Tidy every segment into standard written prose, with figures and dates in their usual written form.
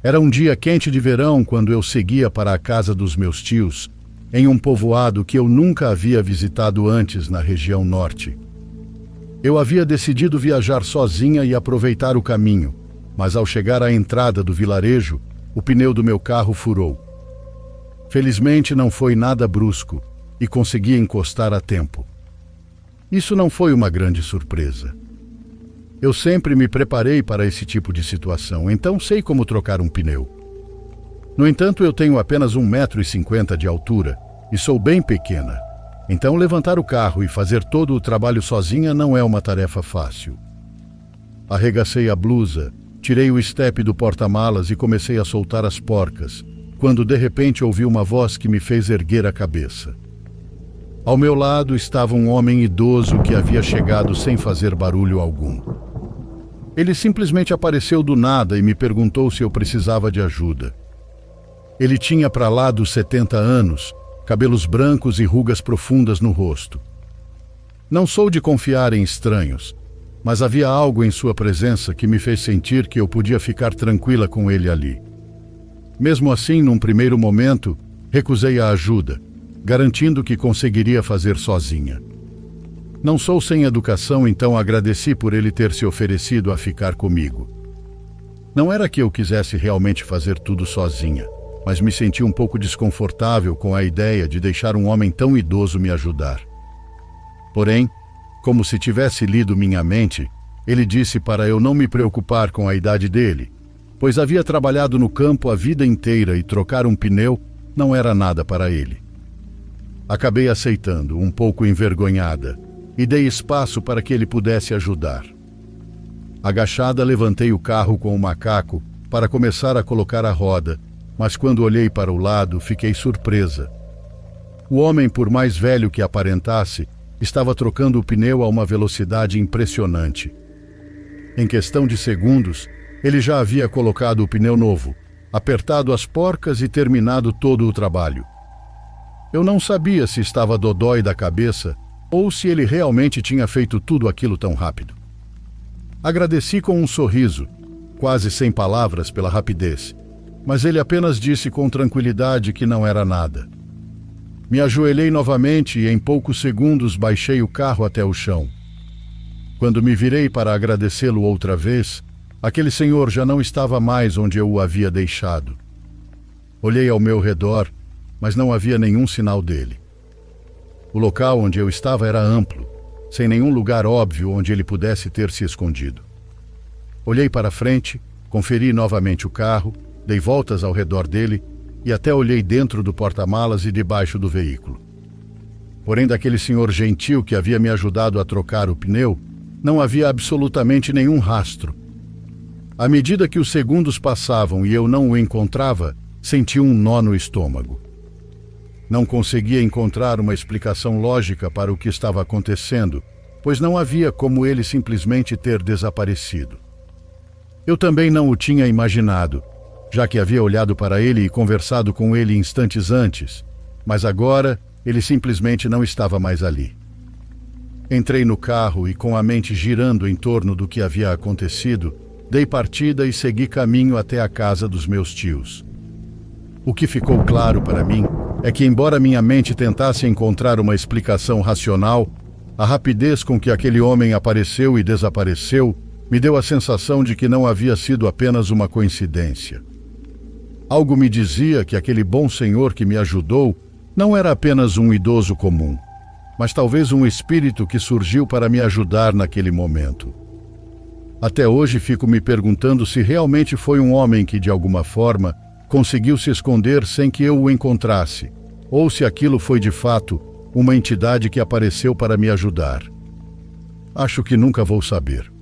Era um dia quente de verão quando eu seguia para a casa dos meus tios, em um povoado que eu nunca havia visitado antes na região norte. Eu havia decidido viajar sozinha e aproveitar o caminho, mas ao chegar à entrada do vilarejo, o pneu do meu carro furou. Felizmente não foi nada brusco e consegui encostar a tempo. Isso não foi uma grande surpresa. Eu sempre me preparei para esse tipo de situação, então sei como trocar um pneu. No entanto, eu tenho apenas 1,50 m de altura e sou bem pequena, então levantar o carro e fazer todo o trabalho sozinha não é uma tarefa fácil. Arregacei a blusa, tirei o estepe do porta-malas e comecei a soltar as porcas, quando de repente ouvi uma voz que me fez erguer a cabeça. Ao meu lado estava um homem idoso que havia chegado sem fazer barulho algum. Ele simplesmente apareceu do nada e me perguntou se eu precisava de ajuda. Ele tinha para lá dos 70 anos, cabelos brancos e rugas profundas no rosto. Não sou de confiar em estranhos, mas havia algo em sua presença que me fez sentir que eu podia ficar tranquila com ele ali. Mesmo assim, num primeiro momento, recusei a ajuda, garantindo que conseguiria fazer sozinha. Não sou sem educação, então agradeci por ele ter se oferecido a ficar comigo. Não era que eu quisesse realmente fazer tudo sozinha, mas me senti um pouco desconfortável com a ideia de deixar um homem tão idoso me ajudar. Porém, como se tivesse lido minha mente, ele disse para eu não me preocupar com a idade dele, pois havia trabalhado no campo a vida inteira e trocar um pneu não era nada para ele. Acabei aceitando, um pouco envergonhada, e dei espaço para que ele pudesse ajudar. Agachada, levantei o carro com o macaco para começar a colocar a roda, mas quando olhei para o lado, fiquei surpresa. O homem, por mais velho que aparentasse, estava trocando o pneu a uma velocidade impressionante. Em questão de segundos, ele já havia colocado o pneu novo, apertado as porcas e terminado todo o trabalho. Eu não sabia se estava dodói da cabeça ou se ele realmente tinha feito tudo aquilo tão rápido. Agradeci com um sorriso, quase sem palavras pela rapidez, mas ele apenas disse com tranquilidade que não era nada. Me ajoelhei novamente e em poucos segundos baixei o carro até o chão. Quando me virei para agradecê-lo outra vez, aquele senhor já não estava mais onde eu o havia deixado. Olhei ao meu redor, mas não havia nenhum sinal dele. O local onde eu estava era amplo, sem nenhum lugar óbvio onde ele pudesse ter se escondido. Olhei para frente, conferi novamente o carro, dei voltas ao redor dele e até olhei dentro do porta-malas e debaixo do veículo. Porém, daquele senhor gentil que havia me ajudado a trocar o pneu, não havia absolutamente nenhum rastro. À medida que os segundos passavam e eu não o encontrava, senti um nó no estômago. Não conseguia encontrar uma explicação lógica para o que estava acontecendo, pois não havia como ele simplesmente ter desaparecido. Eu também não o tinha imaginado, já que havia olhado para ele e conversado com ele instantes antes, mas agora ele simplesmente não estava mais ali. Entrei no carro e, com a mente girando em torno do que havia acontecido, dei partida e segui caminho até a casa dos meus tios. O que ficou claro para mim é que, embora minha mente tentasse encontrar uma explicação racional, a rapidez com que aquele homem apareceu e desapareceu me deu a sensação de que não havia sido apenas uma coincidência. Algo me dizia que aquele bom senhor que me ajudou não era apenas um idoso comum, mas talvez um espírito que surgiu para me ajudar naquele momento. Até hoje fico me perguntando se realmente foi um homem que, de alguma forma, conseguiu se esconder sem que eu o encontrasse, ou se aquilo foi de fato uma entidade que apareceu para me ajudar. Acho que nunca vou saber.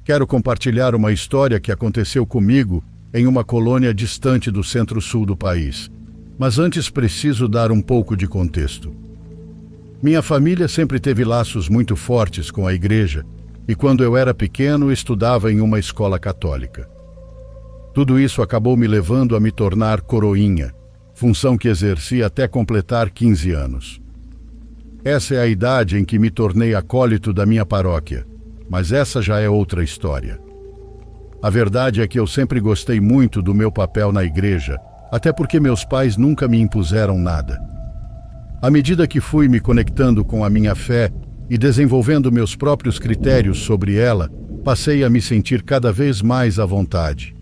Quero compartilhar uma história que aconteceu comigo em uma colônia distante do centro-sul do país. Mas antes preciso dar um pouco de contexto. Minha família sempre teve laços muito fortes com a igreja e quando eu era pequeno estudava em uma escola católica. Tudo isso acabou me levando a me tornar coroinha, função que exerci até completar 15 anos. Essa é a idade em que me tornei acólito da minha paróquia, mas essa já é outra história. A verdade é que eu sempre gostei muito do meu papel na igreja, até porque meus pais nunca me impuseram nada. À medida que fui me conectando com a minha fé e desenvolvendo meus próprios critérios sobre ela, passei a me sentir cada vez mais à vontade.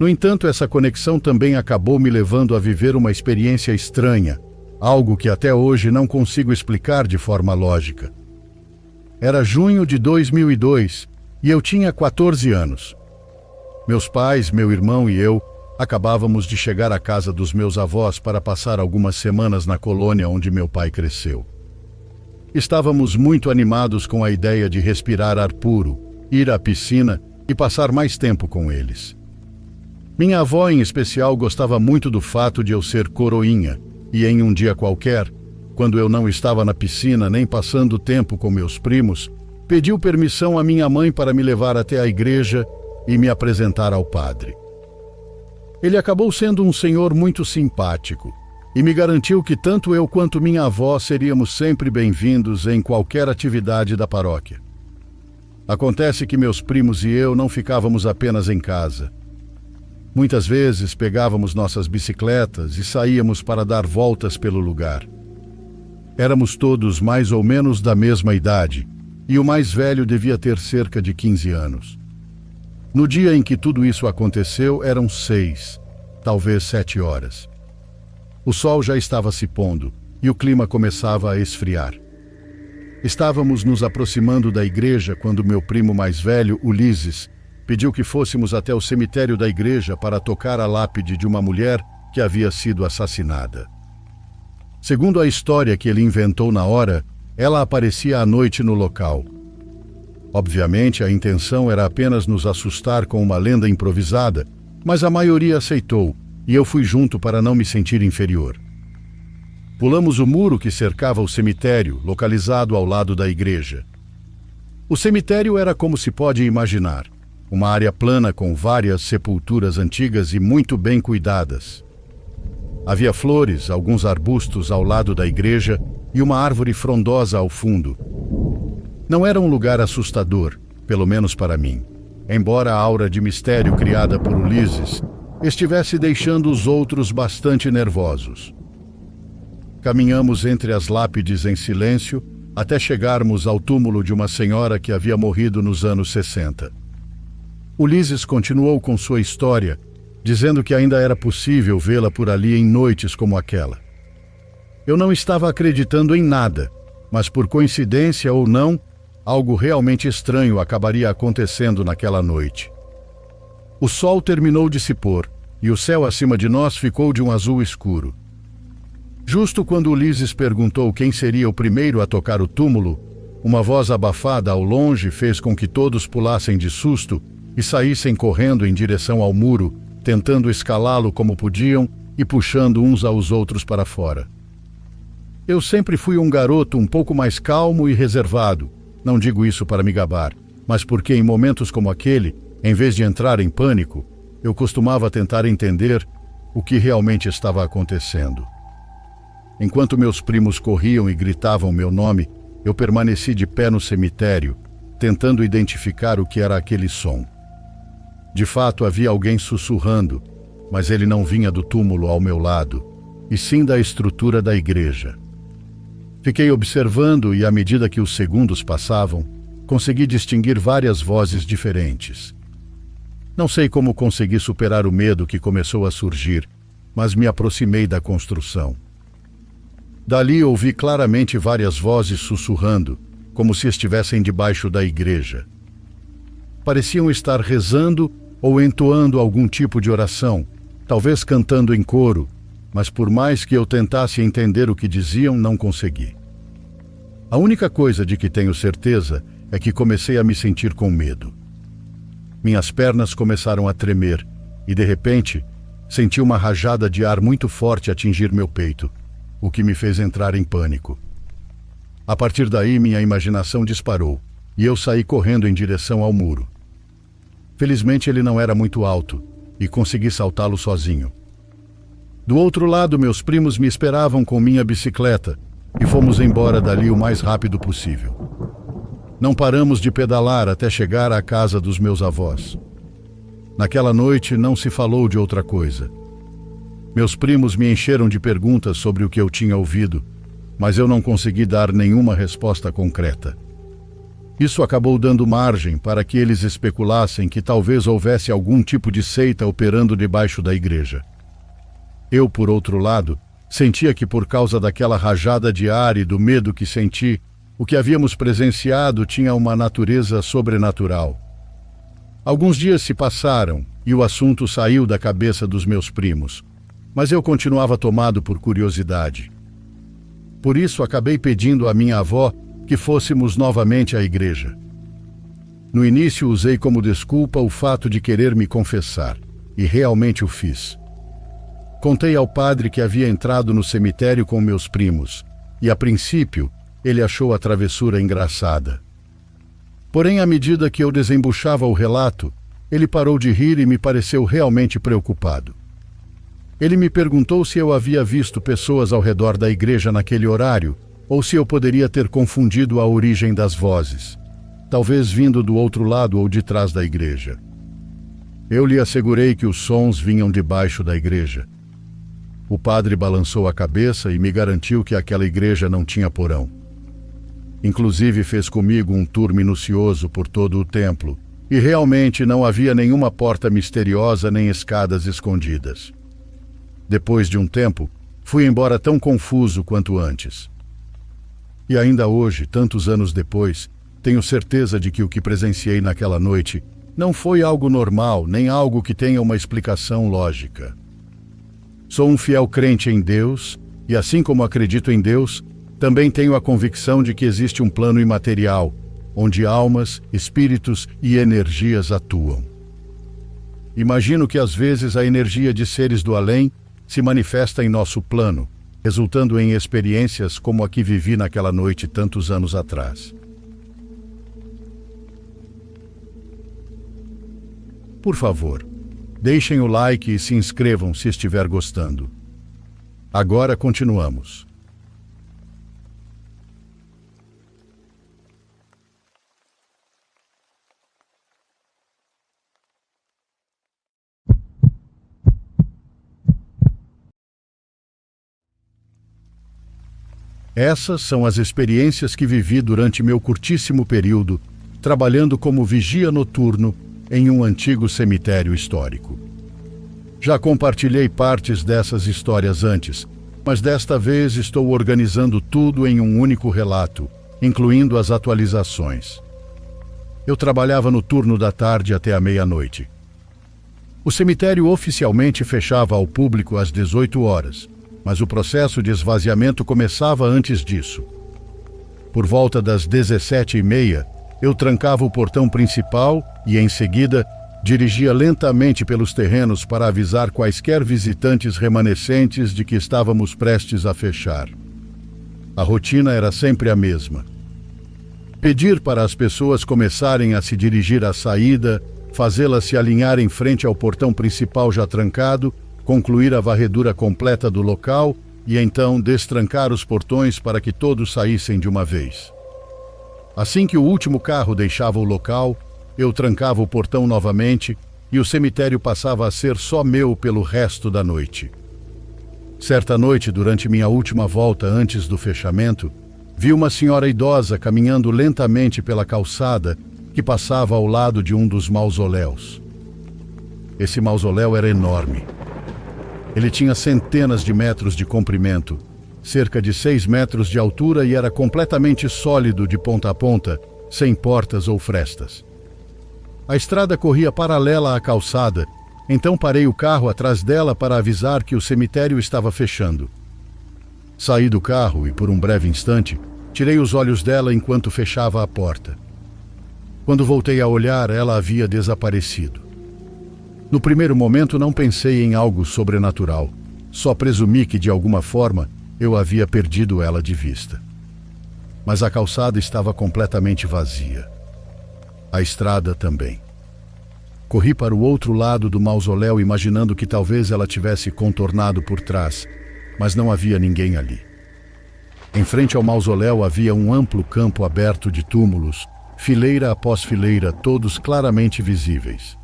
No entanto, essa conexão também acabou me levando a viver uma experiência estranha, algo que até hoje não consigo explicar de forma lógica. Era junho de 2002 e eu tinha 14 anos. Meus pais, meu irmão e eu acabávamos de chegar à casa dos meus avós para passar algumas semanas na colônia onde meu pai cresceu. Estávamos muito animados com a ideia de respirar ar puro, ir à piscina e passar mais tempo com eles. Minha avó, em especial, gostava muito do fato de eu ser coroinha, e em um dia qualquer, quando eu não estava na piscina nem passando tempo com meus primos, pediu permissão à minha mãe para me levar até a igreja e me apresentar ao padre. Ele acabou sendo um senhor muito simpático e me garantiu que tanto eu quanto minha avó seríamos sempre bem-vindos em qualquer atividade da paróquia. Acontece que meus primos e eu não ficávamos apenas em casa. Muitas vezes pegávamos nossas bicicletas e saíamos para dar voltas pelo lugar. Éramos todos mais ou menos da mesma idade, e o mais velho devia ter cerca de 15 anos. No dia em que tudo isso aconteceu, eram 6, talvez 7 horas. O sol já estava se pondo e o clima começava a esfriar. Estávamos nos aproximando da igreja quando meu primo mais velho, Ulisses, pediu que fôssemos até o cemitério da igreja para tocar a lápide de uma mulher que havia sido assassinada. Segundo a história que ele inventou na hora, ela aparecia à noite no local. Obviamente, a intenção era apenas nos assustar com uma lenda improvisada, mas a maioria aceitou, e eu fui junto para não me sentir inferior. Pulamos o muro que cercava o cemitério, localizado ao lado da igreja. O cemitério era como se pode imaginar, uma área plana com várias sepulturas antigas e muito bem cuidadas. Havia flores, alguns arbustos ao lado da igreja e uma árvore frondosa ao fundo. Não era um lugar assustador, pelo menos para mim, embora a aura de mistério criada por Ulisses estivesse deixando os outros bastante nervosos. Caminhamos entre as lápides em silêncio até chegarmos ao túmulo de uma senhora que havia morrido nos anos 60. Ulisses continuou com sua história, dizendo que ainda era possível vê-la por ali em noites como aquela. Eu não estava acreditando em nada, mas por coincidência ou não, algo realmente estranho acabaria acontecendo naquela noite. O sol terminou de se pôr e o céu acima de nós ficou de um azul escuro. Justo quando Ulisses perguntou quem seria o primeiro a tocar o túmulo, uma voz abafada ao longe fez com que todos pulassem de susto e saíssem correndo em direção ao muro, tentando escalá-lo como podiam e puxando uns aos outros para fora. Eu sempre fui um garoto um pouco mais calmo e reservado. Não digo isso para me gabar, mas porque em momentos como aquele, em vez de entrar em pânico, eu costumava tentar entender o que realmente estava acontecendo. Enquanto meus primos corriam e gritavam meu nome, eu permaneci de pé no cemitério, tentando identificar o que era aquele som. De fato, havia alguém sussurrando, mas ele não vinha do túmulo ao meu lado, e sim da estrutura da igreja. Fiquei observando e, à medida que os segundos passavam, consegui distinguir várias vozes diferentes. Não sei como consegui superar o medo que começou a surgir, mas me aproximei da construção. Dali ouvi claramente várias vozes sussurrando, como se estivessem debaixo da igreja. Pareciam estar rezando ou entoando algum tipo de oração, talvez cantando em coro, mas por mais que eu tentasse entender o que diziam, não consegui. A única coisa de que tenho certeza é que comecei a me sentir com medo. Minhas pernas começaram a tremer e, de repente, senti uma rajada de ar muito forte atingir meu peito, o que me fez entrar em pânico. A partir daí, minha imaginação disparou e eu saí correndo em direção ao muro. Felizmente, ele não era muito alto, e consegui saltá-lo sozinho. Do outro lado, meus primos me esperavam com minha bicicleta e fomos embora dali o mais rápido possível. Não paramos de pedalar até chegar à casa dos meus avós. Naquela noite não se falou de outra coisa. Meus primos me encheram de perguntas sobre o que eu tinha ouvido, mas eu não consegui dar nenhuma resposta concreta. Isso acabou dando margem para que eles especulassem que talvez houvesse algum tipo de seita operando debaixo da igreja. Eu, por outro lado, sentia que por causa daquela rajada de ar e do medo que senti, o que havíamos presenciado tinha uma natureza sobrenatural. Alguns dias se passaram e o assunto saiu da cabeça dos meus primos, mas eu continuava tomado por curiosidade. Por isso acabei pedindo à minha avó que fôssemos novamente à igreja. No início usei como desculpa o fato de querer me confessar, e realmente o fiz. Contei ao padre que havia entrado no cemitério com meus primos, e a princípio ele achou a travessura engraçada. Porém, à medida que eu desembuchava o relato, ele parou de rir e me pareceu realmente preocupado. Ele me perguntou se eu havia visto pessoas ao redor da igreja naquele horário, ou se eu poderia ter confundido a origem das vozes, talvez vindo do outro lado ou de trás da igreja. Eu lhe assegurei que os sons vinham debaixo da igreja. O padre balançou a cabeça e me garantiu que aquela igreja não tinha porão. Inclusive fez comigo um tour minucioso por todo o templo, e realmente não havia nenhuma porta misteriosa nem escadas escondidas. Depois de um tempo, fui embora tão confuso quanto antes. E ainda hoje, tantos anos depois, tenho certeza de que o que presenciei naquela noite não foi algo normal, nem algo que tenha uma explicação lógica. Sou um fiel crente em Deus, e assim como acredito em Deus, também tenho a convicção de que existe um plano imaterial, onde almas, espíritos e energias atuam. Imagino que às vezes a energia de seres do além se manifesta em nosso plano, resultando em experiências como a que vivi naquela noite tantos anos atrás. Por favor, deixem o like e se inscrevam se estiver gostando. Agora continuamos. Essas são as experiências que vivi durante meu curtíssimo período, trabalhando como vigia noturno em um antigo cemitério histórico. Já compartilhei partes dessas histórias antes, mas desta vez estou organizando tudo em um único relato, incluindo as atualizações. Eu trabalhava no turno da tarde até a meia-noite. O cemitério oficialmente fechava ao público às 18 horas, mas o processo de esvaziamento começava antes disso. Por volta das 17h30, eu trancava o portão principal e, em seguida, dirigia lentamente pelos terrenos para avisar quaisquer visitantes remanescentes de que estávamos prestes a fechar. A rotina era sempre a mesma. Pedir para as pessoas começarem a se dirigir à saída, fazê-las se alinhar em frente ao portão principal já trancado, concluir a varredura completa do local e então destrancar os portões para que todos saíssem de uma vez. Assim que o último carro deixava o local, eu trancava o portão novamente e o cemitério passava a ser só meu pelo resto da noite. Certa noite, durante minha última volta antes do fechamento, vi uma senhora idosa caminhando lentamente pela calçada que passava ao lado de um dos mausoléus. Esse mausoléu era enorme. Ele tinha centenas de metros de comprimento, cerca de 6 metros de altura e era completamente sólido de ponta a ponta, sem portas ou frestas. A estrada corria paralela à calçada, então parei o carro atrás dela para avisar que o cemitério estava fechando. Saí do carro e, por um breve instante, tirei os olhos dela enquanto fechava a porta. Quando voltei a olhar, ela havia desaparecido. No primeiro momento não pensei em algo sobrenatural, só presumi que de alguma forma eu havia perdido ela de vista. Mas a calçada estava completamente vazia. A estrada também. Corri para o outro lado do mausoléu, imaginando que talvez ela tivesse contornado por trás, mas não havia ninguém ali. Em frente ao mausoléu havia um amplo campo aberto de túmulos, fileira após fileira, todos claramente visíveis.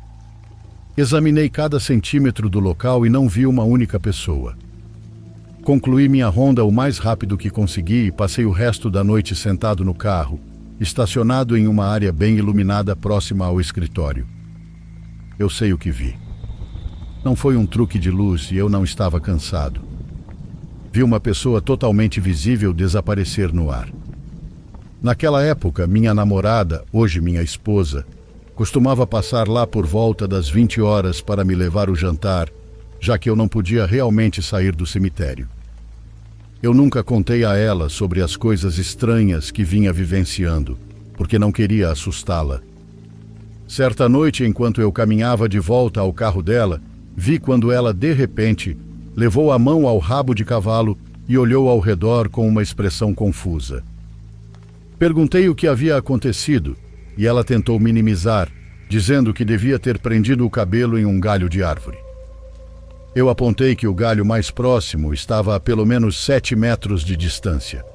Examinei cada centímetro do local e não vi uma única pessoa. Concluí minha ronda o mais rápido que consegui e passei o resto da noite sentado no carro, estacionado em uma área bem iluminada próxima ao escritório. Eu sei o que vi. Não foi um truque de luz e eu não estava cansado. Vi uma pessoa totalmente visível desaparecer no ar. Naquela época, minha namorada, hoje minha esposa, costumava passar lá por volta das 20 horas para me levar o jantar, já que eu não podia realmente sair do cemitério. Eu nunca contei a ela sobre as coisas estranhas que vinha vivenciando, porque não queria assustá-la. Certa noite, enquanto eu caminhava de volta ao carro dela, vi quando ela, de repente, levou a mão ao rabo de cavalo e olhou ao redor com uma expressão confusa. Perguntei o que havia acontecido e ela tentou minimizar, dizendo que devia ter prendido o cabelo em um galho de árvore. Eu apontei que o galho mais próximo estava a pelo menos 7 metros de distância.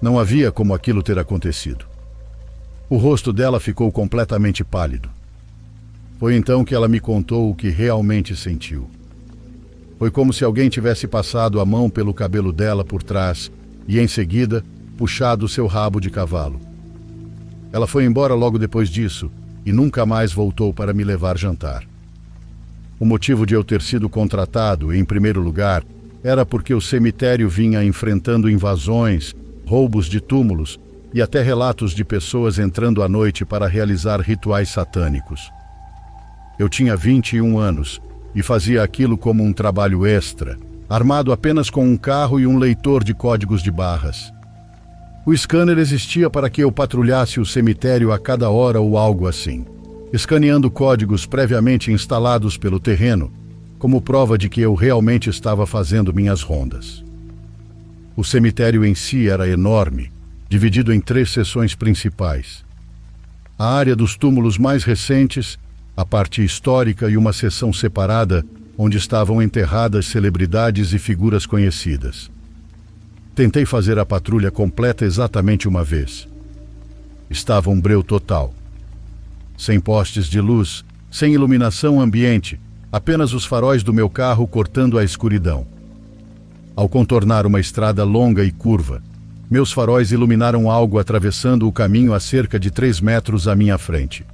Não havia como aquilo ter acontecido. O rosto dela ficou completamente pálido. Foi então que ela me contou o que realmente sentiu. Foi como se alguém tivesse passado a mão pelo cabelo dela por trás e, em seguida, puxado seu rabo de cavalo. Ela foi embora logo depois disso e nunca mais voltou para me levar jantar. O motivo de eu ter sido contratado, em primeiro lugar, era porque o cemitério vinha enfrentando invasões, roubos de túmulos e até relatos de pessoas entrando à noite para realizar rituais satânicos. Eu tinha 21 anos e fazia aquilo como um trabalho extra, armado apenas com um carro e um leitor de códigos de barras. O scanner existia para que eu patrulhasse o cemitério a cada hora ou algo assim, escaneando códigos previamente instalados pelo terreno, como prova de que eu realmente estava fazendo minhas rondas. O cemitério em si era enorme, dividido em 3 seções principais. A área dos túmulos mais recentes, a parte histórica e uma seção separada onde estavam enterradas celebridades e figuras conhecidas. Tentei fazer a patrulha completa exatamente uma vez. Estava um breu total. Sem postes de luz, sem iluminação ambiente, apenas os faróis do meu carro cortando a escuridão. Ao contornar uma estrada longa e curva, meus faróis iluminaram algo atravessando o caminho a cerca de 3 metros à minha frente.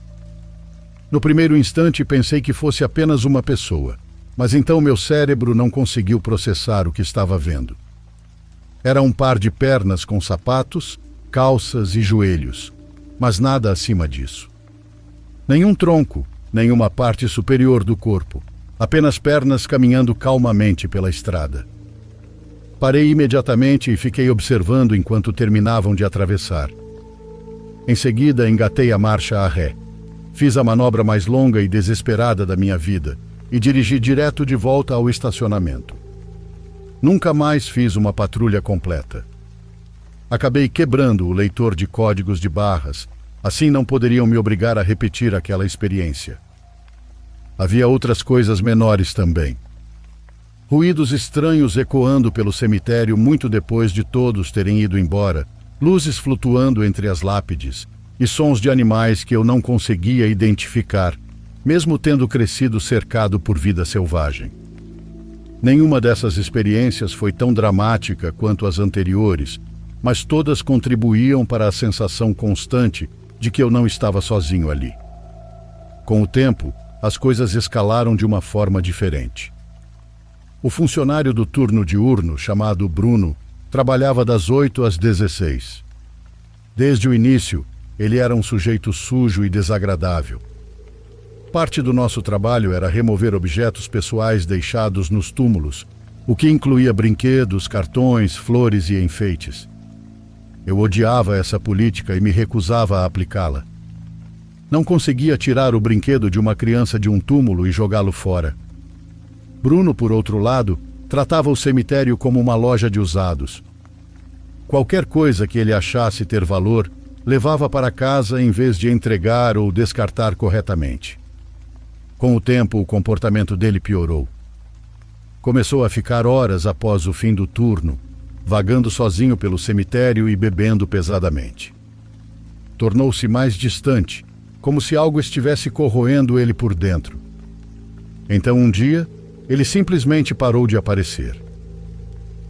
No primeiro instante pensei que fosse apenas uma pessoa, mas então meu cérebro não conseguiu processar o que estava vendo. Era um par de pernas com sapatos, calças e joelhos, mas nada acima disso. Nenhum tronco, nenhuma parte superior do corpo, apenas pernas caminhando calmamente pela estrada. Parei imediatamente e fiquei observando enquanto terminavam de atravessar. Em seguida, engatei a marcha a ré. Fiz a manobra mais longa e desesperada da minha vida e dirigi direto de volta ao estacionamento. Nunca mais fiz uma patrulha completa. Acabei quebrando o leitor de códigos de barras, assim não poderiam me obrigar a repetir aquela experiência. Havia outras coisas menores também. Ruídos estranhos ecoando pelo cemitério muito depois de todos terem ido embora, luzes flutuando entre as lápides e sons de animais que eu não conseguia identificar, mesmo tendo crescido cercado por vida selvagem. Nenhuma dessas experiências foi tão dramática quanto as anteriores, mas todas contribuíam para a sensação constante de que eu não estava sozinho ali. Com o tempo, as coisas escalaram de uma forma diferente. O funcionário do turno diurno, chamado Bruno, trabalhava das 8 às 16. Desde o início, ele era um sujeito sujo e desagradável. Parte do nosso trabalho era remover objetos pessoais deixados nos túmulos, o que incluía brinquedos, cartões, flores e enfeites. Eu odiava essa política e me recusava a aplicá-la. Não conseguia tirar o brinquedo de uma criança de um túmulo e jogá-lo fora. Bruno, por outro lado, tratava o cemitério como uma loja de usados. Qualquer coisa que ele achasse ter valor, levava para casa em vez de entregar ou descartar corretamente. Com o tempo, o comportamento dele piorou. Começou a ficar horas após o fim do turno, vagando sozinho pelo cemitério e bebendo pesadamente. Tornou-se mais distante, como se algo estivesse corroendo ele por dentro. Então, um dia, ele simplesmente parou de aparecer.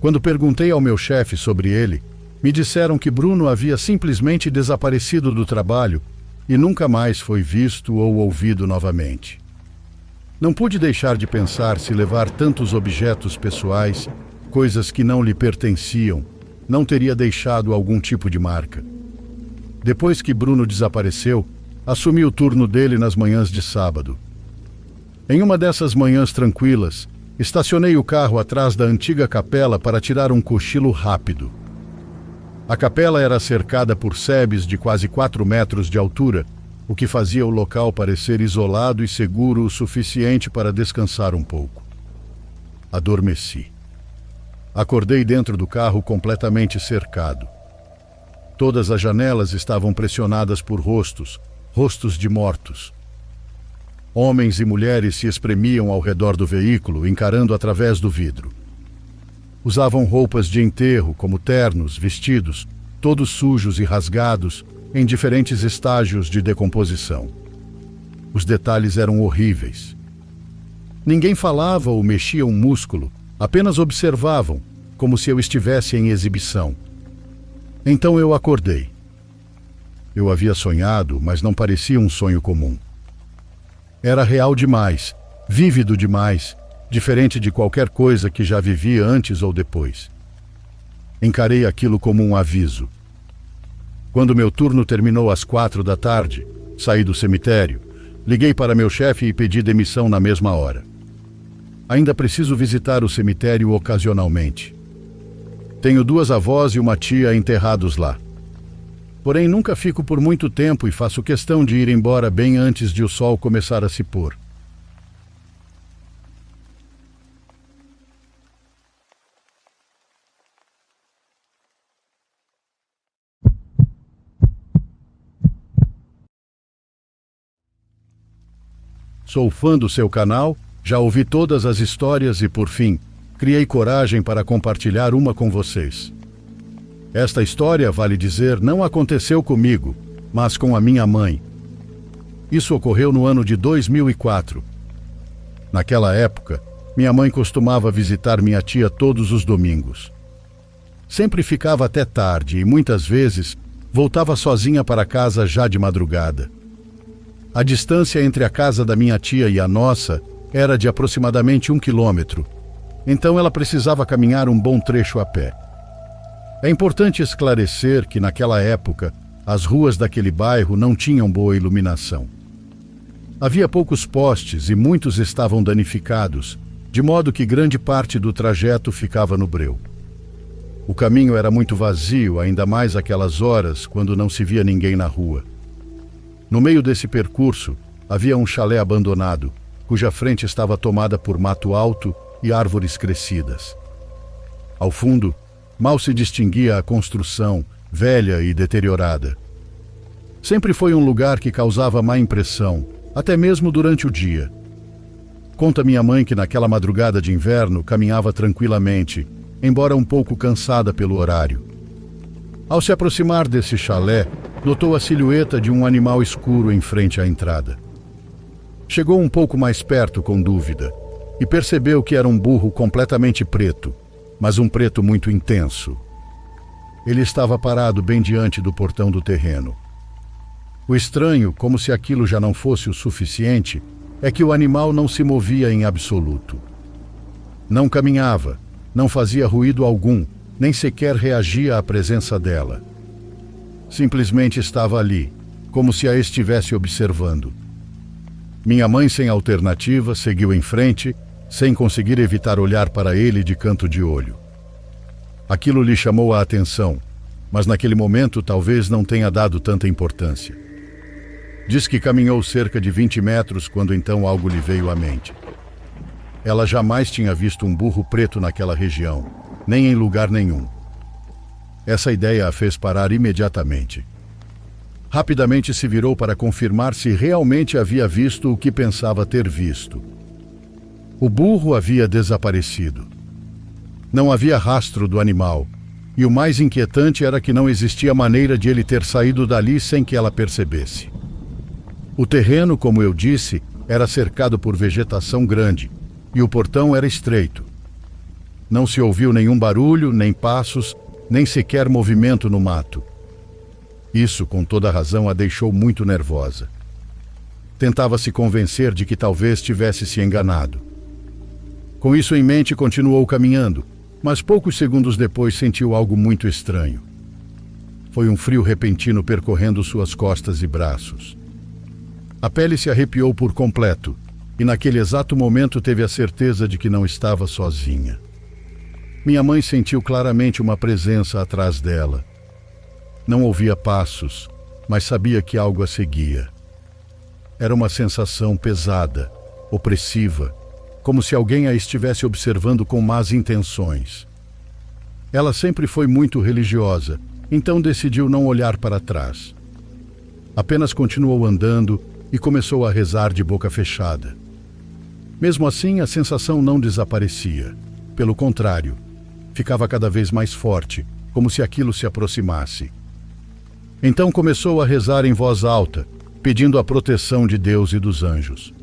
Quando perguntei ao meu chefe sobre ele, me disseram que Bruno havia simplesmente desaparecido do trabalho e nunca mais foi visto ou ouvido novamente. Não pude deixar de pensar se levar tantos objetos pessoais, coisas que não lhe pertenciam, não teria deixado algum tipo de marca. Depois que Bruno desapareceu, assumi o turno dele nas manhãs de sábado. Em uma dessas manhãs tranquilas, estacionei o carro atrás da antiga capela para tirar um cochilo rápido. A capela era cercada por sebes de quase 4 metros de altura, o que fazia o local parecer isolado e seguro o suficiente para descansar um pouco. Adormeci. Acordei dentro do carro completamente cercado. Todas as janelas estavam pressionadas por rostos de mortos. Homens e mulheres se espremiam ao redor do veículo, encarando através do vidro. Usavam roupas de enterro, como ternos, vestidos, todos sujos e rasgados, em diferentes estágios de decomposição. Os detalhes eram horríveis. Ninguém falava ou mexia um músculo, apenas observavam, como se eu estivesse em exibição. Então eu acordei. Eu havia sonhado, mas não parecia um sonho comum. Era real demais, vívido demais, diferente de qualquer coisa que já vivi antes ou depois. Encarei aquilo como um aviso. Quando meu turno terminou às 4 da tarde, saí do cemitério, liguei para meu chefe e pedi demissão na mesma hora. Ainda preciso visitar o cemitério ocasionalmente. Tenho 2 avós e uma tia enterrados lá. Porém, nunca fico por muito tempo e faço questão de ir embora bem antes de o sol começar a se pôr. Sou fã do seu canal, já ouvi todas as histórias e, por fim, criei coragem para compartilhar uma com vocês. Esta história, vale dizer, não aconteceu comigo, mas com a minha mãe. Isso ocorreu no ano de 2004. Naquela época, minha mãe costumava visitar minha tia todos os domingos. Sempre ficava até tarde e, muitas vezes, voltava sozinha para casa já de madrugada. A distância entre a casa da minha tia e a nossa era de aproximadamente 1 quilômetro, então ela precisava caminhar um bom trecho a pé. É importante esclarecer que, naquela época, as ruas daquele bairro não tinham boa iluminação. Havia poucos postes e muitos estavam danificados, de modo que grande parte do trajeto ficava no breu. O caminho era muito vazio, ainda mais aquelas horas, quando não se via ninguém na rua. No meio desse percurso, havia um chalé abandonado, cuja frente estava tomada por mato alto e árvores crescidas. Ao fundo, mal se distinguia a construção, velha e deteriorada. Sempre foi um lugar que causava má impressão, até mesmo durante o dia. Conta minha mãe que naquela madrugada de inverno caminhava tranquilamente, embora um pouco cansada pelo horário. Ao se aproximar desse chalé, notou a silhueta de um animal escuro em frente à entrada. Chegou um pouco mais perto com dúvida e percebeu que era um burro completamente preto, mas um preto muito intenso. Ele estava parado bem diante do portão do terreno. O estranho, como se aquilo já não fosse o suficiente, é que o animal não se movia em absoluto. Não caminhava, não fazia ruído algum, nem sequer reagia à presença dela. Simplesmente estava ali, como se a estivesse observando. Minha mãe, sem alternativa, seguiu em frente, sem conseguir evitar olhar para ele de canto de olho. Aquilo lhe chamou a atenção, mas naquele momento talvez não tenha dado tanta importância. Diz que caminhou cerca de 20 metros quando então algo lhe veio à mente. Ela jamais tinha visto um burro preto naquela região, nem em lugar nenhum. Essa ideia a fez parar imediatamente. Rapidamente se virou para confirmar se realmente havia visto o que pensava ter visto. O burro havia desaparecido. Não havia rastro do animal, e o mais inquietante era que não existia maneira de ele ter saído dali sem que ela percebesse. O terreno, como eu disse, era cercado por vegetação grande, e o portão era estreito. Não se ouviu nenhum barulho, nem passos, nem sequer movimento no mato. Isso, com toda razão, a deixou muito nervosa. Tentava se convencer de que talvez tivesse se enganado. Com isso em mente, continuou caminhando, mas poucos segundos depois sentiu algo muito estranho. Foi um frio repentino percorrendo suas costas e braços. A pele se arrepiou por completo, e naquele exato momento teve a certeza de que não estava sozinha. Minha mãe sentiu claramente uma presença atrás dela. Não ouvia passos, mas sabia que algo a seguia. Era uma sensação pesada, opressiva, como se alguém a estivesse observando com más intenções. Ela sempre foi muito religiosa, então decidiu não olhar para trás. Apenas continuou andando e começou a rezar de boca fechada. Mesmo assim, a sensação não desaparecia. Pelo contrário, ficava cada vez mais forte, como se aquilo se aproximasse. Então começou a rezar em voz alta, pedindo a proteção de Deus e dos anjos.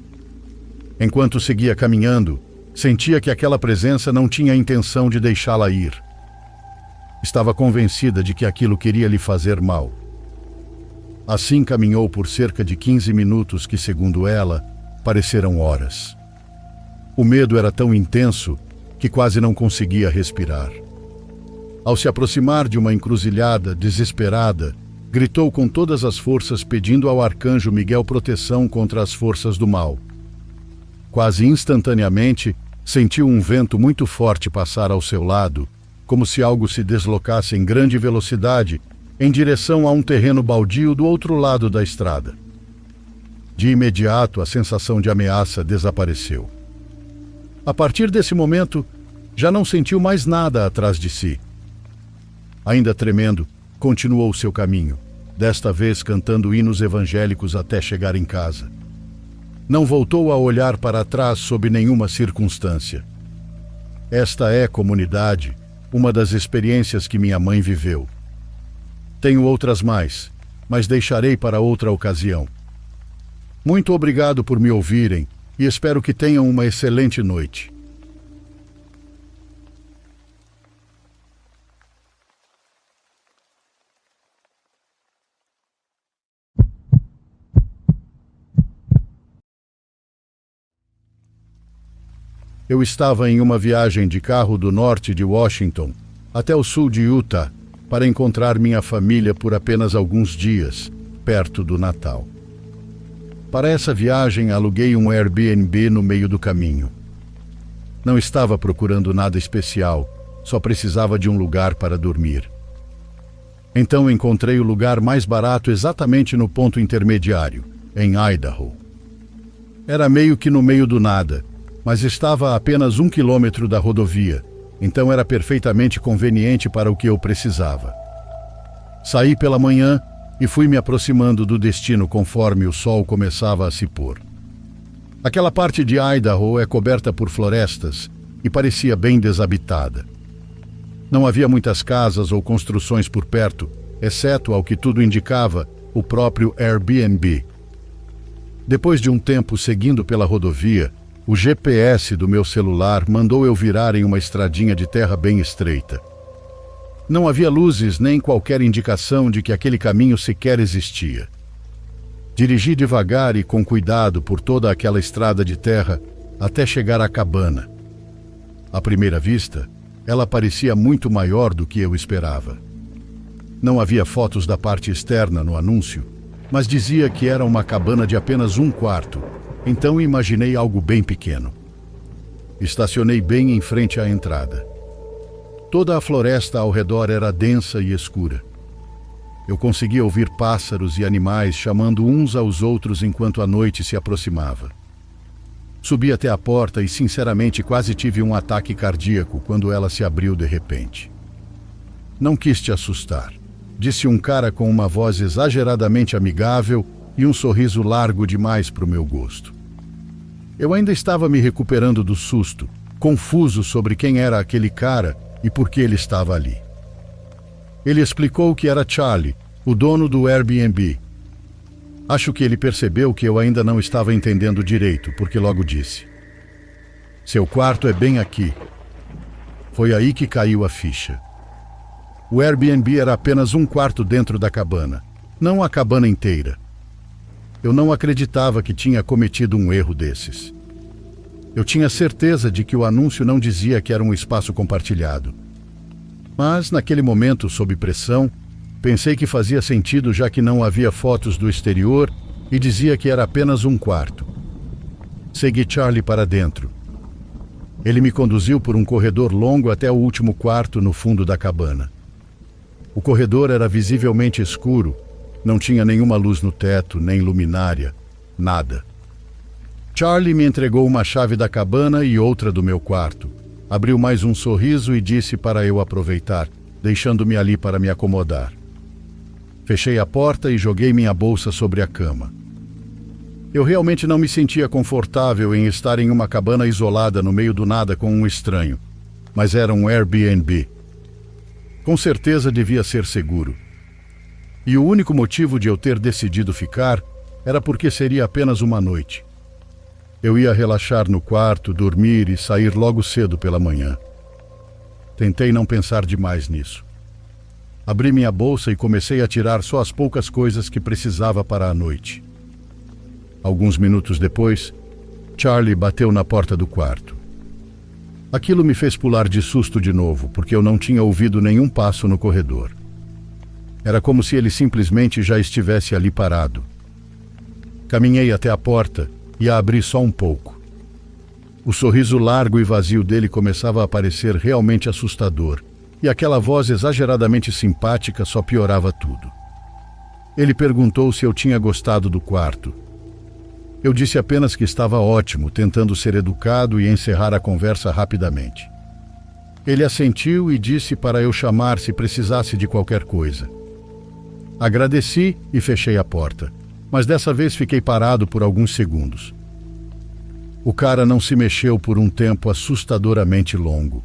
Enquanto seguia caminhando, sentia que aquela presença não tinha intenção de deixá-la ir. Estava convencida de que aquilo queria lhe fazer mal. Assim caminhou por cerca de 15 minutos que, segundo ela, pareceram horas. O medo era tão intenso que quase não conseguia respirar. Ao se aproximar de uma encruzilhada, desesperada, gritou com todas as forças pedindo ao arcanjo Miguel proteção contra as forças do mal. Quase instantaneamente, sentiu um vento muito forte passar ao seu lado, como se algo se deslocasse em grande velocidade em direção a um terreno baldio do outro lado da estrada. De imediato, a sensação de ameaça desapareceu. A partir desse momento, já não sentiu mais nada atrás de si. Ainda tremendo, continuou seu caminho, desta vez cantando hinos evangélicos até chegar em casa. Não voltou a olhar para trás sob nenhuma circunstância. Esta é, comunidade, uma das experiências que minha mãe viveu. Tenho outras mais, mas deixarei para outra ocasião. Muito obrigado por me ouvirem e espero que tenham uma excelente noite. Eu estava em uma viagem de carro do norte de Washington até o sul de Utah para encontrar minha família por apenas alguns dias, perto do Natal. Para essa viagem, aluguei um Airbnb no meio do caminho. Não estava procurando nada especial, só precisava de um lugar para dormir. Então encontrei o lugar mais barato exatamente no ponto intermediário, em Idaho. Era meio que no meio do nada, mas estava a apenas 1 quilômetro da rodovia, então era perfeitamente conveniente para o que eu precisava. Saí pela manhã e fui me aproximando do destino conforme o sol começava a se pôr. Aquela parte de Idaho é coberta por florestas e parecia bem desabitada. Não havia muitas casas ou construções por perto, exceto, ao que tudo indicava, o próprio Airbnb. Depois de um tempo seguindo pela rodovia, o GPS do meu celular mandou eu virar em uma estradinha de terra bem estreita. Não havia luzes nem qualquer indicação de que aquele caminho sequer existia. Dirigi devagar e com cuidado por toda aquela estrada de terra até chegar à cabana. À primeira vista, ela parecia muito maior do que eu esperava. Não havia fotos da parte externa no anúncio, mas dizia que era uma cabana de apenas 1 quarto, então imaginei algo bem pequeno. Estacionei bem em frente à entrada. Toda a floresta ao redor era densa e escura. Eu conseguia ouvir pássaros e animais chamando uns aos outros enquanto a noite se aproximava. Subi até a porta e, sinceramente, quase tive um ataque cardíaco quando ela se abriu de repente. Não quis te assustar, disse um cara com uma voz exageradamente amigável e um sorriso largo demais para o meu gosto. Eu ainda estava me recuperando do susto, confuso sobre quem era aquele cara e por que ele estava ali. Ele explicou que era Charlie, o dono do Airbnb. Acho que ele percebeu que eu ainda não estava entendendo direito, porque logo disse: "Seu quarto é bem aqui." Foi aí que caiu a ficha. O Airbnb era apenas um quarto dentro da cabana, não a cabana inteira. Eu não acreditava que tinha cometido um erro desses. Eu tinha certeza de que o anúncio não dizia que era um espaço compartilhado. Mas, naquele momento, sob pressão, pensei que fazia sentido, já que não havia fotos do exterior e dizia que era apenas um quarto. Segui Charlie para dentro. Ele me conduziu por um corredor longo até o último quarto no fundo da cabana. O corredor era visivelmente escuro, não tinha nenhuma luz no teto, nem luminária, nada. Charlie me entregou uma chave da cabana e outra do meu quarto. Abriu mais um sorriso e disse para eu aproveitar, deixando-me ali para me acomodar. Fechei a porta e joguei minha bolsa sobre a cama. Eu realmente não me sentia confortável em estar em uma cabana isolada no meio do nada com um estranho, mas era um Airbnb. Com certeza devia ser seguro. E o único motivo de eu ter decidido ficar era porque seria apenas uma noite. Eu ia relaxar no quarto, dormir e sair logo cedo pela manhã. Tentei não pensar demais nisso. Abri minha bolsa e comecei a tirar só as poucas coisas que precisava para a noite. Alguns minutos depois, Charlie bateu na porta do quarto. Aquilo me fez pular de susto de novo, porque eu não tinha ouvido nenhum passo no corredor. Era como se ele simplesmente já estivesse ali parado. Caminhei até a porta e a abri só um pouco. O sorriso largo e vazio dele começava a parecer realmente assustador, e aquela voz exageradamente simpática só piorava tudo. Ele perguntou se eu tinha gostado do quarto. Eu disse apenas que estava ótimo, tentando ser educado e encerrar a conversa rapidamente. Ele assentiu e disse para eu chamar se precisasse de qualquer coisa. Agradeci e fechei a porta, mas dessa vez fiquei parado por alguns segundos. O cara não se mexeu por um tempo assustadoramente longo.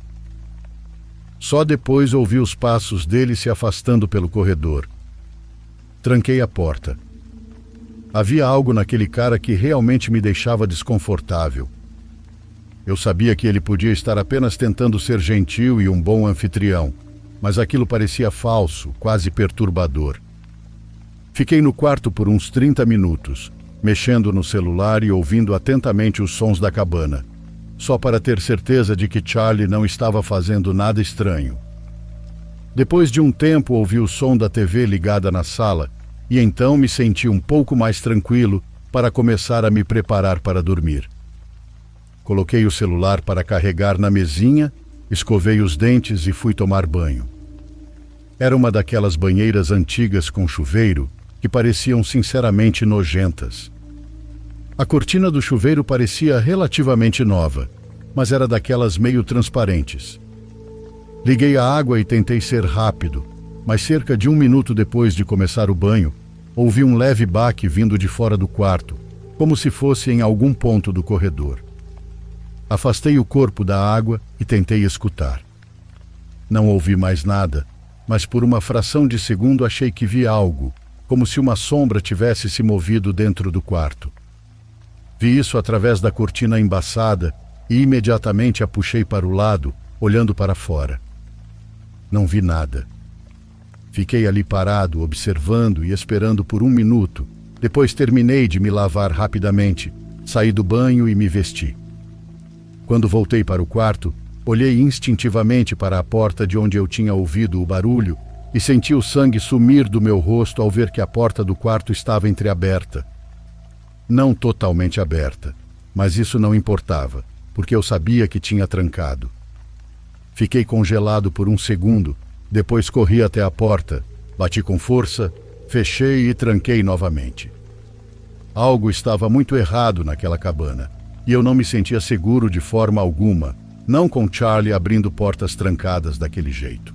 Só depois ouvi os passos dele se afastando pelo corredor. Tranquei a porta. Havia algo naquele cara que realmente me deixava desconfortável. Eu sabia que ele podia estar apenas tentando ser gentil e um bom anfitrião, mas aquilo parecia falso, quase perturbador. Fiquei no quarto por uns 30 minutos, mexendo no celular e ouvindo atentamente os sons da cabana, só para ter certeza de que Charlie não estava fazendo nada estranho. Depois de um tempo, ouvi o som da TV ligada na sala e então me senti um pouco mais tranquilo para começar a me preparar para dormir. Coloquei o celular para carregar na mesinha, escovei os dentes e fui tomar banho. Era uma daquelas banheiras antigas com chuveiro que pareciam sinceramente nojentas. A cortina do chuveiro parecia relativamente nova, mas era daquelas meio transparentes. Liguei a água e tentei ser rápido, mas cerca de 1 minuto depois de começar o banho, ouvi um leve baque vindo de fora do quarto, como se fosse em algum ponto do corredor. Afastei o corpo da água e tentei escutar. Não ouvi mais nada, mas por uma fração de segundo achei que vi algo, como se uma sombra tivesse se movido dentro do quarto. Vi isso através da cortina embaçada e imediatamente a puxei para o lado, olhando para fora. Não vi nada. Fiquei ali parado, observando e esperando por 1 minuto. Depois terminei de me lavar rapidamente, saí do banho e me vesti. Quando voltei para o quarto, olhei instintivamente para a porta de onde eu tinha ouvido o barulho e senti o sangue sumir do meu rosto ao ver que a porta do quarto estava entreaberta. Não totalmente aberta, mas isso não importava, porque eu sabia que tinha trancado. Fiquei congelado por 1 segundo, depois corri até a porta, bati com força, fechei e tranquei novamente. Algo estava muito errado naquela cabana, e eu não me sentia seguro de forma alguma, não com Charlie abrindo portas trancadas daquele jeito.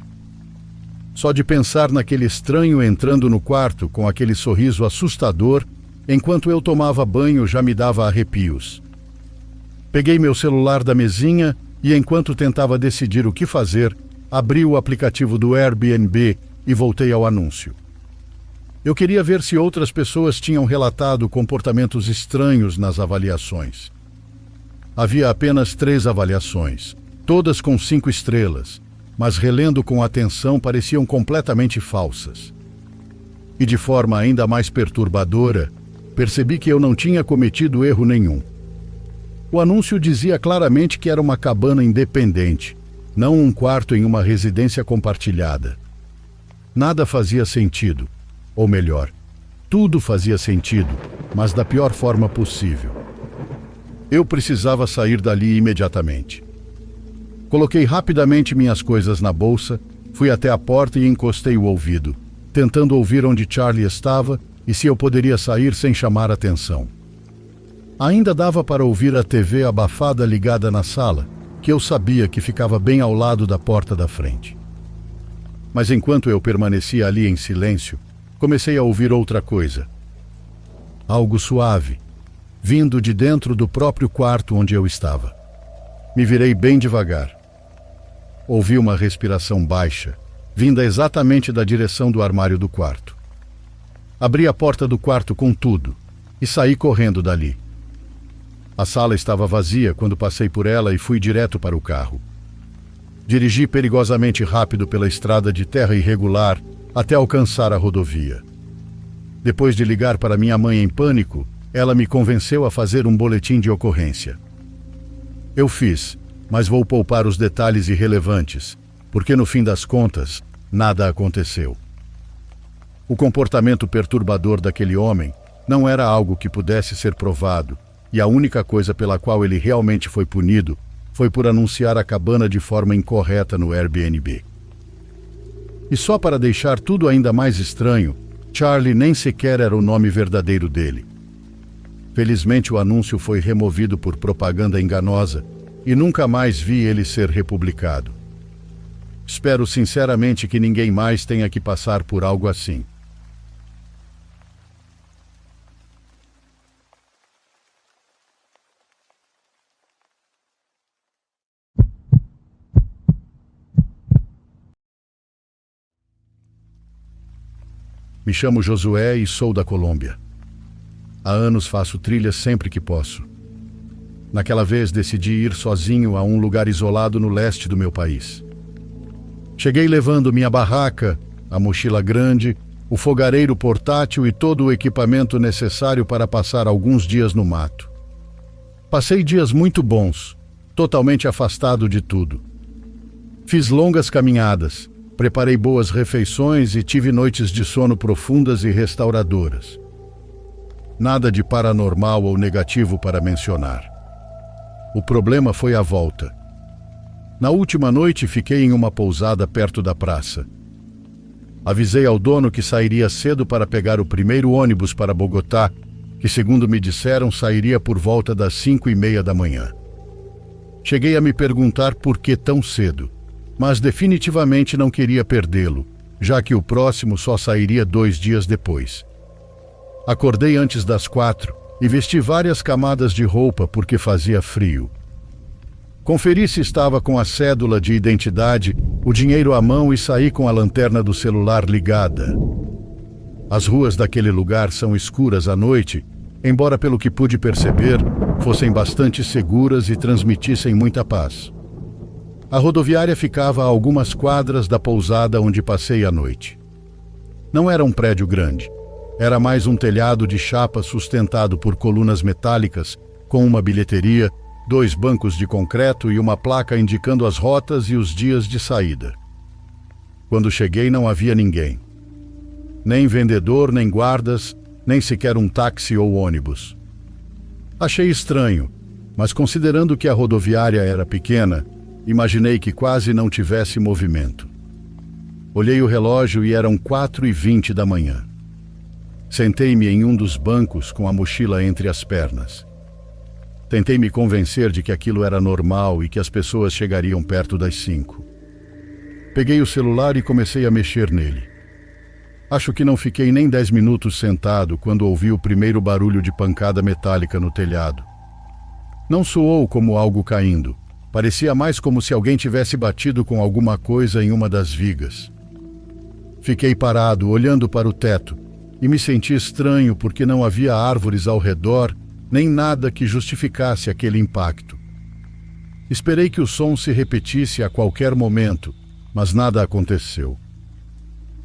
Só de pensar naquele estranho entrando no quarto com aquele sorriso assustador, enquanto eu tomava banho, já me dava arrepios. Peguei meu celular da mesinha e, enquanto tentava decidir o que fazer, abri o aplicativo do Airbnb e voltei ao anúncio. Eu queria ver se outras pessoas tinham relatado comportamentos estranhos nas avaliações. Havia apenas 3 avaliações, todas com 5 estrelas, mas relendo com atenção pareciam completamente falsas. E de forma ainda mais perturbadora, percebi que eu não tinha cometido erro nenhum. O anúncio dizia claramente que era uma cabana independente, não um quarto em uma residência compartilhada. Nada fazia sentido, ou melhor, tudo fazia sentido, mas da pior forma possível. Eu precisava sair dali imediatamente. Coloquei rapidamente minhas coisas na bolsa, fui até a porta e encostei o ouvido, tentando ouvir onde Charlie estava e se eu poderia sair sem chamar atenção. Ainda dava para ouvir a TV abafada ligada na sala, que eu sabia que ficava bem ao lado da porta da frente. Mas enquanto eu permanecia ali em silêncio, comecei a ouvir outra coisa. Algo suave, vindo de dentro do próprio quarto onde eu estava. Me virei bem devagar. Ouvi uma respiração baixa, vinda exatamente da direção do armário do quarto. Abri a porta do quarto com tudo e saí correndo dali. A sala estava vazia quando passei por ela e fui direto para o carro. Dirigi perigosamente rápido pela estrada de terra irregular até alcançar a rodovia. Depois de ligar para minha mãe em pânico, ela me convenceu a fazer um boletim de ocorrência. Eu fiz, mas vou poupar os detalhes irrelevantes, porque no fim das contas, nada aconteceu. O comportamento perturbador daquele homem não era algo que pudesse ser provado, e a única coisa pela qual ele realmente foi punido foi por anunciar a cabana de forma incorreta no Airbnb. E só para deixar tudo ainda mais estranho, Charlie nem sequer era o nome verdadeiro dele. Felizmente o anúncio foi removido por propaganda enganosa e nunca mais vi ele ser republicado. Espero sinceramente que ninguém mais tenha que passar por algo assim. Me chamo Josué e sou da Colômbia. Há anos faço trilhas sempre que posso. Naquela vez decidi ir sozinho a um lugar isolado no leste do meu país. Cheguei levando minha barraca, a mochila grande, o fogareiro portátil e todo o equipamento necessário para passar alguns dias no mato. Passei dias muito bons, totalmente afastado de tudo. Fiz longas caminhadas, preparei boas refeições e tive noites de sono profundas e restauradoras. Nada de paranormal ou negativo para mencionar. O problema foi a volta. Na última noite fiquei em uma pousada perto da praça. Avisei ao dono que sairia cedo para pegar o primeiro ônibus para Bogotá, que segundo me disseram sairia por volta das 5:30 da manhã. Cheguei a me perguntar por que tão cedo, mas definitivamente não queria perdê-lo, já que o próximo só sairia 2 dias depois. Acordei antes das 4 e vesti várias camadas de roupa porque fazia frio. Conferi se estava com a cédula de identidade, o dinheiro à mão e saí com a lanterna do celular ligada. As ruas daquele lugar são escuras à noite, embora pelo que pude perceber, fossem bastante seguras e transmitissem muita paz. A rodoviária ficava a algumas quadras da pousada onde passei a noite. Não era um prédio grande. Era mais um telhado de chapa sustentado por colunas metálicas, com uma bilheteria, 2 bancos de concreto e uma placa indicando as rotas e os dias de saída. Quando cheguei não havia ninguém. Nem vendedor, nem guardas, nem sequer um táxi ou ônibus. Achei estranho, mas considerando que a rodoviária era pequena, imaginei que quase não tivesse movimento. Olhei o relógio e eram 4:20 da manhã. Sentei-me em um dos bancos com a mochila entre as pernas. Tentei me convencer de que aquilo era normal e que as pessoas chegariam perto das 5. Peguei o celular e comecei a mexer nele. Acho que não fiquei nem 10 minutos sentado quando ouvi o primeiro barulho de pancada metálica no telhado. Não soou como algo caindo. Parecia mais como se alguém tivesse batido com alguma coisa em uma das vigas. Fiquei parado, olhando para o teto, e me senti estranho porque não havia árvores ao redor, nem nada que justificasse aquele impacto. Esperei que o som se repetisse a qualquer momento, mas nada aconteceu.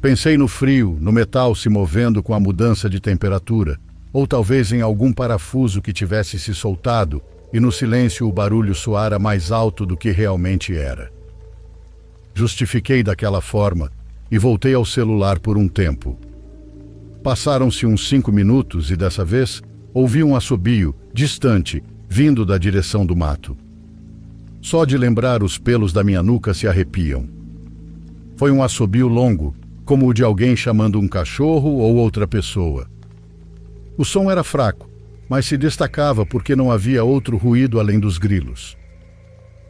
Pensei no frio, no metal se movendo com a mudança de temperatura, ou talvez em algum parafuso que tivesse se soltado e no silêncio o barulho soara mais alto do que realmente era. Justifiquei daquela forma e voltei ao celular por um tempo. Passaram-se uns 5 minutos e dessa vez ouvi um assobio, distante, vindo da direção do mato. Só de lembrar os pelos da minha nuca se arrepiam. Foi um assobio longo, como o de alguém chamando um cachorro ou outra pessoa. O som era fraco, mas se destacava porque não havia outro ruído além dos grilos.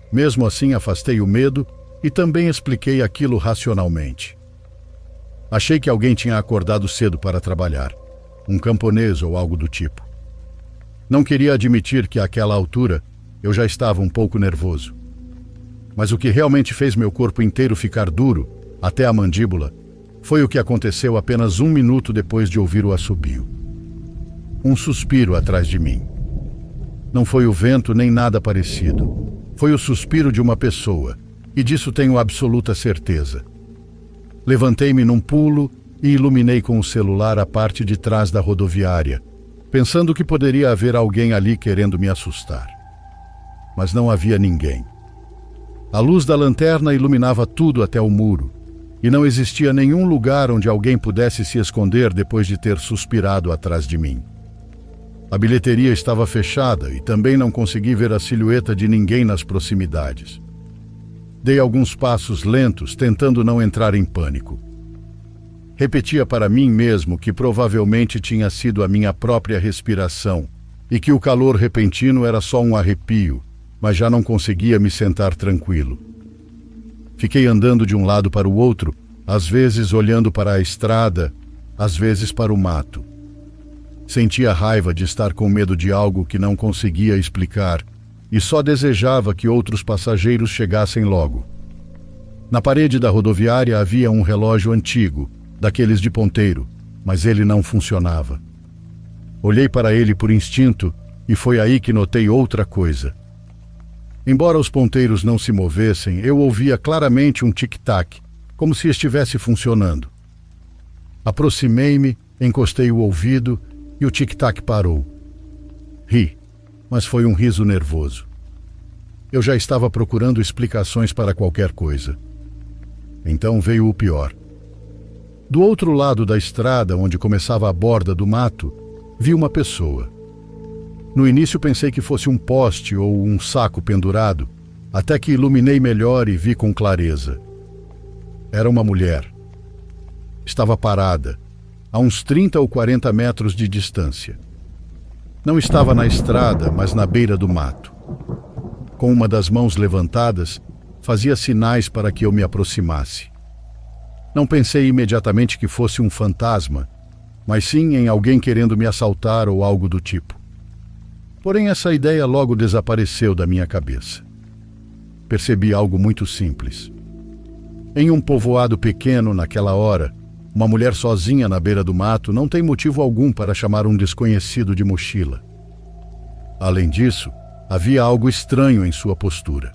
Mesmo assim, afastei o medo e também expliquei aquilo racionalmente. Achei que alguém tinha acordado cedo para trabalhar, um camponês ou algo do tipo. Não queria admitir que àquela altura eu já estava um pouco nervoso. Mas o que realmente fez meu corpo inteiro ficar duro, até a mandíbula, foi o que aconteceu apenas 1 minuto depois de ouvir o assobio. Um suspiro atrás de mim. Não foi o vento nem nada parecido. Foi o suspiro de uma pessoa, e disso tenho absoluta certeza. Levantei-me num pulo e iluminei com o celular a parte de trás da rodoviária, pensando que poderia haver alguém ali querendo me assustar. Mas não havia ninguém. A luz da lanterna iluminava tudo até o muro, e não existia nenhum lugar onde alguém pudesse se esconder depois de ter suspirado atrás de mim. A bilheteria estava fechada e também não consegui ver a silhueta de ninguém nas proximidades. Dei alguns passos lentos, tentando não entrar em pânico. Repetia para mim mesmo que provavelmente tinha sido a minha própria respiração e que o calor repentino era só um arrepio, mas já não conseguia me sentar tranquilo. Fiquei andando de um lado para o outro, às vezes olhando para a estrada, às vezes para o mato. Sentia raiva de estar com medo de algo que não conseguia explicar e só desejava que outros passageiros chegassem logo. Na parede da rodoviária havia um relógio antigo, daqueles de ponteiro, mas ele não funcionava. Olhei para ele por instinto e foi aí que notei outra coisa. Embora os ponteiros não se movessem, eu ouvia claramente um tic-tac, como se estivesse funcionando. Aproximei-me, encostei o ouvido e o tic-tac parou. Ri, mas foi um riso nervoso. Eu já estava procurando explicações para qualquer coisa. Então veio o pior. Do outro lado da estrada, onde começava a borda do mato, vi uma pessoa. No início pensei que fosse um poste ou um saco pendurado, até que iluminei melhor e vi com clareza. Era uma mulher. Estava parada, a uns 30 ou 40 metros de distância. Não estava na estrada, mas na beira do mato. Com uma das mãos levantadas, fazia sinais para que eu me aproximasse. Não pensei imediatamente que fosse um fantasma, mas sim em alguém querendo me assaltar ou algo do tipo. Porém, essa ideia logo desapareceu da minha cabeça. Percebi algo muito simples. Em um povoado pequeno, naquela hora, uma mulher sozinha na beira do mato não tem motivo algum para chamar um desconhecido de mochila. Além disso, havia algo estranho em sua postura.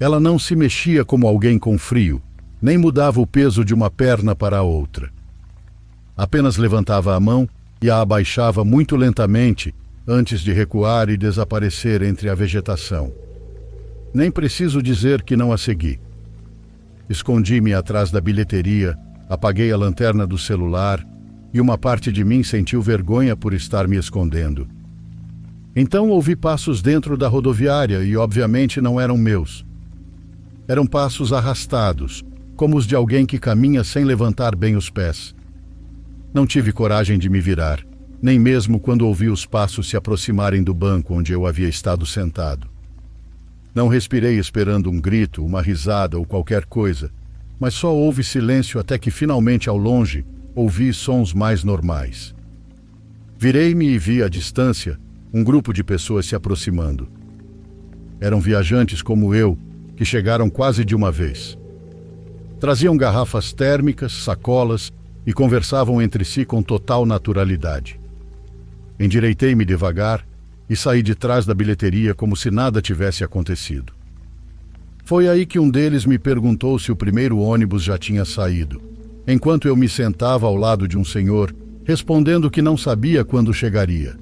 Ela não se mexia como alguém com frio, nem mudava o peso de uma perna para a outra. Apenas levantava a mão e a abaixava muito lentamente antes de recuar e desaparecer entre a vegetação. Nem preciso dizer que não a segui. Escondi-me atrás da bilheteria, apaguei a lanterna do celular e uma parte de mim sentiu vergonha por estar me escondendo. Então ouvi passos dentro da rodoviária e obviamente não eram meus. Eram passos arrastados, como os de alguém que caminha sem levantar bem os pés. Não tive coragem de me virar, nem mesmo quando ouvi os passos se aproximarem do banco onde eu havia estado sentado. Não respirei esperando um grito, uma risada ou qualquer coisa, mas só houve silêncio até que finalmente ao longe ouvi sons mais normais. Virei-me e vi à distância um grupo de pessoas se aproximando. Eram viajantes como eu, que chegaram quase de uma vez. Traziam garrafas térmicas, sacolas e conversavam entre si com total naturalidade. Endireitei-me devagar e saí de trás da bilheteria como se nada tivesse acontecido. Foi aí que um deles me perguntou se o primeiro ônibus já tinha saído, enquanto eu me sentava ao lado de um senhor, respondendo que não sabia quando chegaria.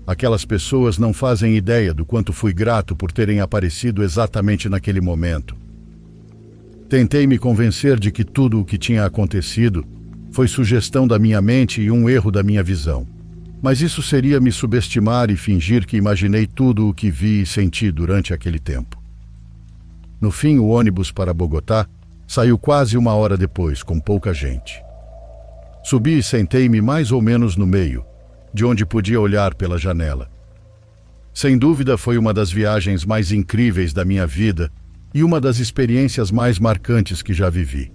Aquelas pessoas não fazem ideia do quanto fui grato por terem aparecido exatamente naquele momento. Tentei me convencer de que tudo o que tinha acontecido foi sugestão da minha mente e um erro da minha visão. Mas isso seria me subestimar e fingir que imaginei tudo o que vi e senti durante aquele tempo. No fim, o ônibus para Bogotá saiu quase uma hora depois, com pouca gente. Subi e sentei-me mais ou menos no meio, de onde podia olhar pela janela. Sem dúvida, foi uma das viagens mais incríveis da minha vida e uma das experiências mais marcantes que já vivi.